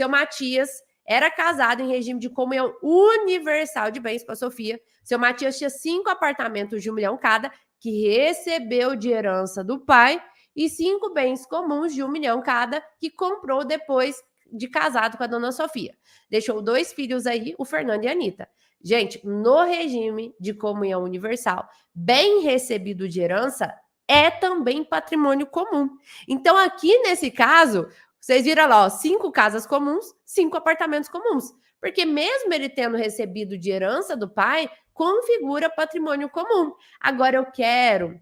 seu Matias era casado em regime de comunhão universal de bens com a Sofia. Seu Matias tinha 5 apartamentos de 1 milhão cada, que recebeu de herança do pai, e 5 bens comuns de 1 milhão cada, que comprou depois de casado com a dona Sofia. Deixou 2 filhos aí, o Fernando e a Anitta. Gente, no regime de comunhão universal, bem recebido de herança é também patrimônio comum. Então, aqui nesse caso, vocês viram lá, ó, 5 casas comuns, 5 apartamentos comuns. Porque mesmo ele tendo recebido de herança do pai, configura patrimônio comum. Agora eu quero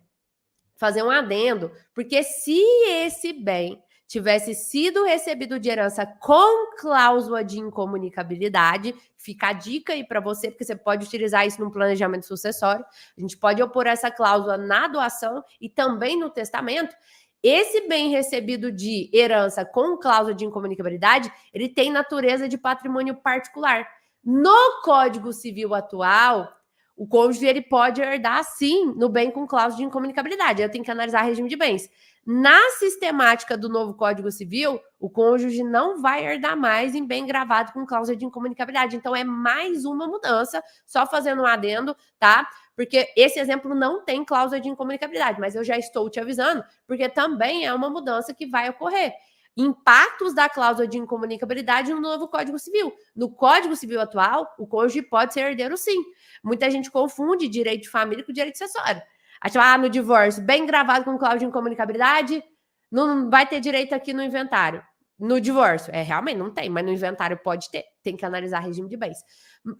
fazer um adendo, porque se esse bem tivesse sido recebido de herança com cláusula de incomunicabilidade, fica a dica aí para você, porque você pode utilizar isso no planejamento sucessório, a gente pode opor essa cláusula na doação e também no testamento. Esse bem recebido de herança com cláusula de incomunicabilidade, ele tem natureza de patrimônio particular. No Código Civil atual, o cônjuge ele pode herdar, sim, no bem com cláusula de incomunicabilidade. Eu tenho que analisar regime de bens. Na sistemática do novo Código Civil, o cônjuge não vai herdar mais em bem gravado com cláusula de incomunicabilidade. Então, é mais uma mudança, só fazendo um adendo, tá? Porque esse exemplo não tem cláusula de incomunicabilidade, mas eu já estou te avisando, porque também é uma mudança que vai ocorrer. Impactos da cláusula de incomunicabilidade no novo Código Civil. No Código Civil atual, o cônjuge pode ser herdeiro, sim. Muita gente confunde direito de família com direito sucessório. Acha, no divórcio, bem gravado com cláusula de incomunicabilidade, não vai ter direito aqui no inventário. No divórcio, realmente não tem, mas no inventário pode ter. Tem que analisar regime de bens.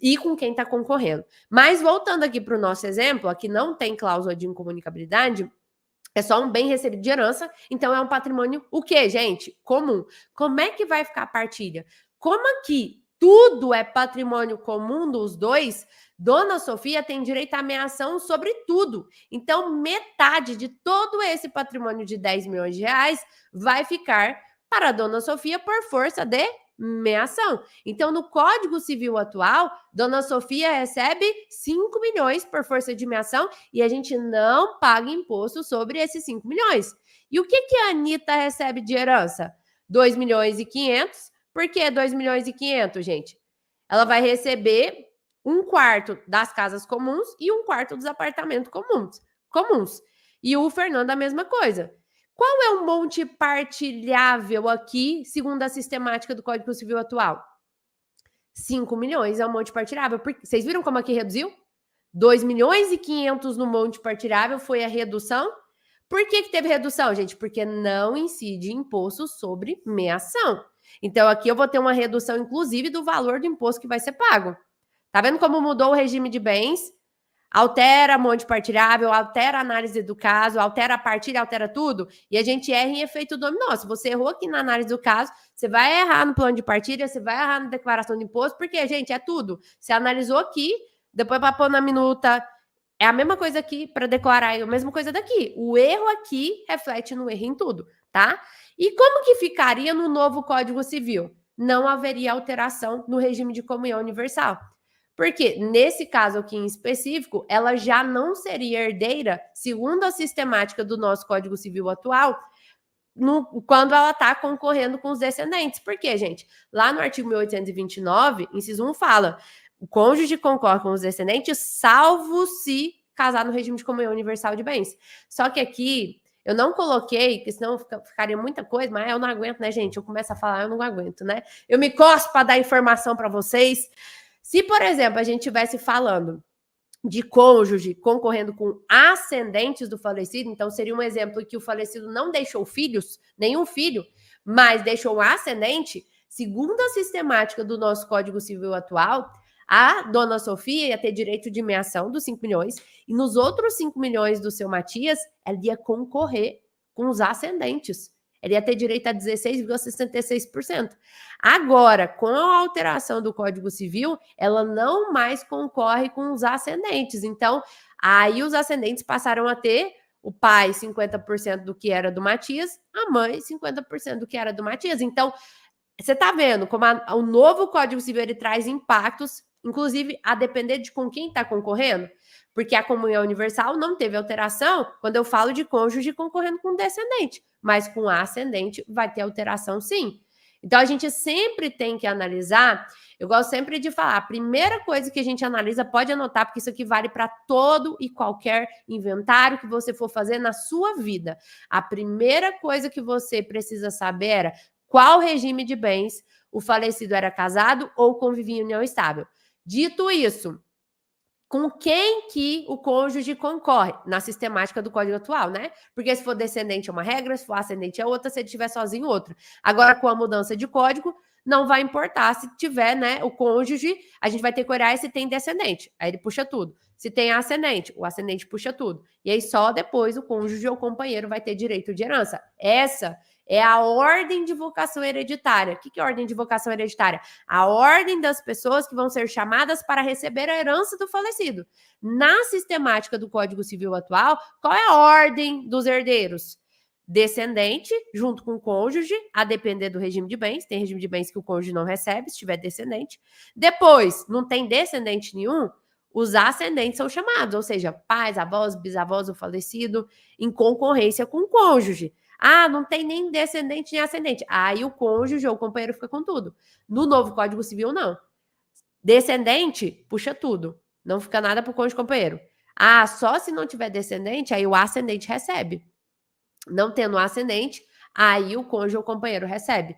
E com quem está concorrendo. Mas voltando aqui para o nosso exemplo, aqui não tem cláusula de incomunicabilidade, é só um bem recebido de herança, então é um patrimônio, o quê, gente? Comum. Como é que vai ficar a partilha? Como aqui tudo é patrimônio comum dos dois, Dona Sofia tem direito à meação sobre tudo. Então, metade de todo esse patrimônio de 10 milhões de reais vai ficar para a Dona Sofia por força de meação. Então, no Código Civil atual, Dona Sofia recebe 5 milhões por força de meação e a gente não paga imposto sobre esses 5 milhões. E o que a Anitta recebe de herança? 2 milhões e 500. Por que 2 milhões e 500, gente? Ela vai receber 1/4 das casas comuns e 1/4 dos apartamentos comuns. E o Fernando a mesma coisa. Qual é o monte partilhável aqui, segundo a sistemática do Código Civil atual? 5 milhões é o monte partilhável. Vocês viram como aqui reduziu? 2 milhões e 500 no monte partilhável foi a redução. Por que teve redução, gente? Porque não incide imposto sobre meação. Então, aqui eu vou ter uma redução, inclusive, do valor do imposto que vai ser pago. Tá vendo como mudou o regime de bens? Altera monte partilhável, altera a análise do caso, altera a partilha, altera tudo, e a gente erra em efeito dominó. Se você errou aqui na análise do caso, você vai errar no plano de partilha, você vai errar na declaração de imposto, porque, gente, é tudo. Você analisou aqui, depois para pôr na minuta, é a mesma coisa aqui para declarar, é a mesma coisa daqui. O erro aqui reflete no erro em tudo, tá? E como que ficaria no novo Código Civil? Não haveria alteração no regime de comunhão universal. Porque, nesse caso aqui em específico, ela já não seria herdeira, segundo a sistemática do nosso Código Civil atual, quando ela está concorrendo com os descendentes. Por quê, gente? Lá no artigo 1829, inciso 1 fala: o cônjuge concorre com os descendentes, salvo se casar no regime de comunhão universal de bens. Só que aqui eu não coloquei, porque senão ficaria muita coisa, mas eu não aguento, né, gente? Eu começo a falar, eu não aguento, né? Eu me coço para dar informação para vocês. Se, por exemplo, a gente estivesse falando de cônjuge concorrendo com ascendentes do falecido, então seria um exemplo que o falecido não deixou filhos, nenhum filho, mas deixou um ascendente, segundo a sistemática do nosso Código Civil atual, a Dona Sofia ia ter direito de meação dos 5 milhões e nos outros 5 milhões do seu Matias, ela ia concorrer com os ascendentes. Ele ia ter direito a 16,66%. Agora, com a alteração do Código Civil, ela não mais concorre com os ascendentes. Então, aí os ascendentes passaram a ter o pai 50% do que era do Matias, a mãe 50% do que era do Matias. Então, você está vendo como o novo Código Civil ele traz impactos, inclusive a depender de com quem está concorrendo, porque a comunhão universal não teve alteração quando eu falo de cônjuge concorrendo com descendente, mas com ascendente vai ter alteração sim. Então, a gente sempre tem que analisar. Eu gosto sempre de falar, a primeira coisa que a gente analisa, pode anotar, porque isso aqui vale para todo e qualquer inventário que você for fazer na sua vida. A primeira coisa que você precisa saber era qual regime de bens o falecido era casado ou convivia em união estável. Dito isso, com quem que o cônjuge concorre na sistemática do Código atual, né? Porque se for descendente é uma regra, se for ascendente é outra, se ele estiver sozinho, outra. Agora, com a mudança de código, não vai importar se tiver, né, o cônjuge, a gente vai ter que olhar se tem descendente, aí ele puxa tudo. Se tem ascendente, o ascendente puxa tudo. E aí só depois o cônjuge ou companheiro vai ter direito de herança. Essa é a ordem de vocação hereditária. O que é ordem de vocação hereditária? A ordem das pessoas que vão ser chamadas para receber a herança do falecido. Na sistemática do Código Civil atual, qual é a ordem dos herdeiros? Descendente, junto com o cônjuge, a depender do regime de bens. Tem regime de bens que o cônjuge não recebe, se tiver descendente. Depois, não tem descendente nenhum, os ascendentes são chamados, ou seja, pais, avós, bisavós do falecido, em concorrência com o cônjuge. Ah, não tem nem descendente nem ascendente. Aí o cônjuge ou o companheiro fica com tudo. No novo Código Civil, não. Descendente, puxa tudo. Não fica nada pro cônjuge companheiro. Ah, só se não tiver descendente, aí o ascendente recebe. Não tendo ascendente, aí o cônjuge ou companheiro recebe.